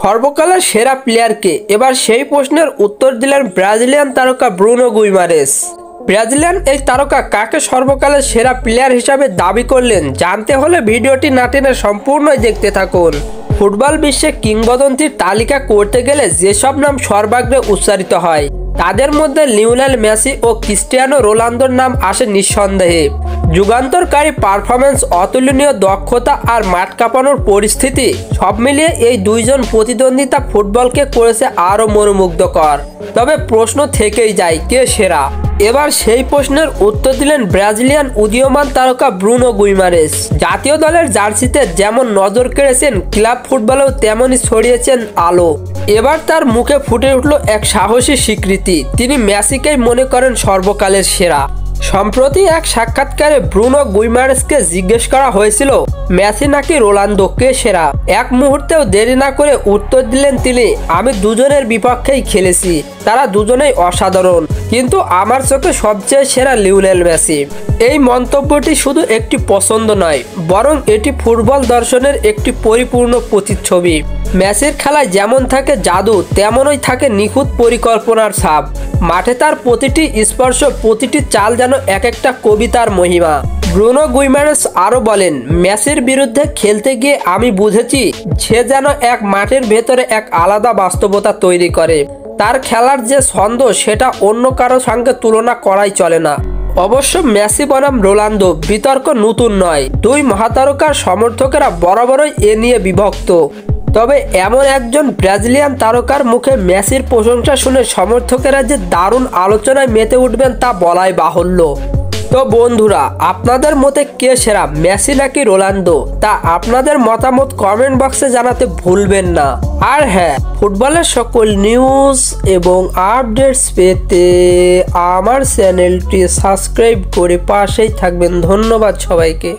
সর্বকালের সেরা প্লেয়ারকে? এবার সেই প্রশ্নের উত্তর দিলেন ব্রাজিলিয়ান তারকা ব্রুনো গুইমারেস। ব্রাজিলিয়ান এই তারকা কাকে সর্বকালের সেরা প্লেয়ার হিসাবে দাবি করলেন জানতে হলে ভিডিওটি না টেনে সম্পূর্ণই দেখতে থাকুন। ফুটবল বিশ্বে কিংবদন্তির তালিকা করতে গেলে যেসব নাম সর্বাগ্রে উচ্চারিত হয় তাদের মধ্যে লিওনেল মেসি ও ক্রিস্টিয়ানো রোনালদোর নাম আসে নিঃসন্দেহে। যুগান্তরকারী পারফরম্যান্স, অতুলনীয় দক্ষতা আর মাঠ কাঁপানোর পরিস্থিতি সব মিলিয়ে এই দুইজন প্রতিদ্বন্দ্বিতা ফুটবলকে করেছে আরও মনোমুগ্ধকর। তবে প্রশ্ন থেকেই যায়, কে সেরা? এবার সেই প্রশ্নের উত্তর দিলেন ব্রাজিলিয়ান উদীয়মান তারকা ব্রুনো গুইমারেস। জাতীয় দলের জার্সিতে যেমন নজর কেড়েছেন, ক্লাব ফুটবলেও তেমনই ছড়িয়েছেন আলো। এবার তার মুখে ফুটে উঠল এক সাহসী স্বীকৃতি, তিনি মেসিকেই মনে করেন সর্বকালের সেরা। সম্প্রতি এক সাক্ষাৎকারে ব্রুনো গুইমারেসকে জিজ্ঞেস করা হয়েছিল মেসি নাকি রোনালদো, কে সেরা? এক মুহূর্তেও দেরি না করে উত্তর দিলেন তিনি, আমি দুজনের বিপক্ষেই খেলেছি, তারা দুজনেই অসাধারণ, কিন্তু আমার চোখে সবচেয়ে সেরা লিওনেল মেসি। এই মন্তব্যটি শুধু একটি পছন্দ নয়, বরং এটি ফুটবল দর্শনের একটি পরিপূর্ণ প্রতিচ্ছবি। মেসির খেলায় যেমন থাকে জাদু, তেমনই থাকে নিখুঁত পরিকল্পনার ছাপ। মাঠে তার প্রতিটি স্পর্শ, প্রতিটি চাল যেন এক একটা কবিতার মহিমা। ব্রুনো গুইমারেস আরও বলেন, মেসির বিরুদ্ধে খেলতে গিয়ে আমি বুঝেছি সে যেন এক মাঠের ভেতরে এক আলাদা বাস্তবতা তৈরি করে। তার খেলার যে ছন্দ সেটা অন্য কারো সঙ্গে তুলনা করাই চলে না। অবশ্য মেসি বনাম রোনালদো বিতর্ক নতুন নয়, দুই মহাতারকার সমর্থকেরা বরাবরই এ নিয়ে বিভক্ত। তবে এমন একজন ব্রাজিলিয়ান তারকার মুখে মেসির প্রশংসা শুনে সমর্থকেরা যে দারুণ আলোচনায় মেতে উঠবেন তা বলাই বাহুল্য। তো বন্ধুরা, আপনাদের মতে কে সেরা, মেসি নাকি রোনালদো? তা আপনাদের মতামত কমেন্ট বক্সে জানাতে ভুলবেন না। আর হ্যাঁ, ফুটবলের সকল নিউজ এবং আপডেটস পেতে আমার চ্যানেলটি সাবস্ক্রাইব করে পাশেই থাকবেন। ধন্যবাদ সবাইকে।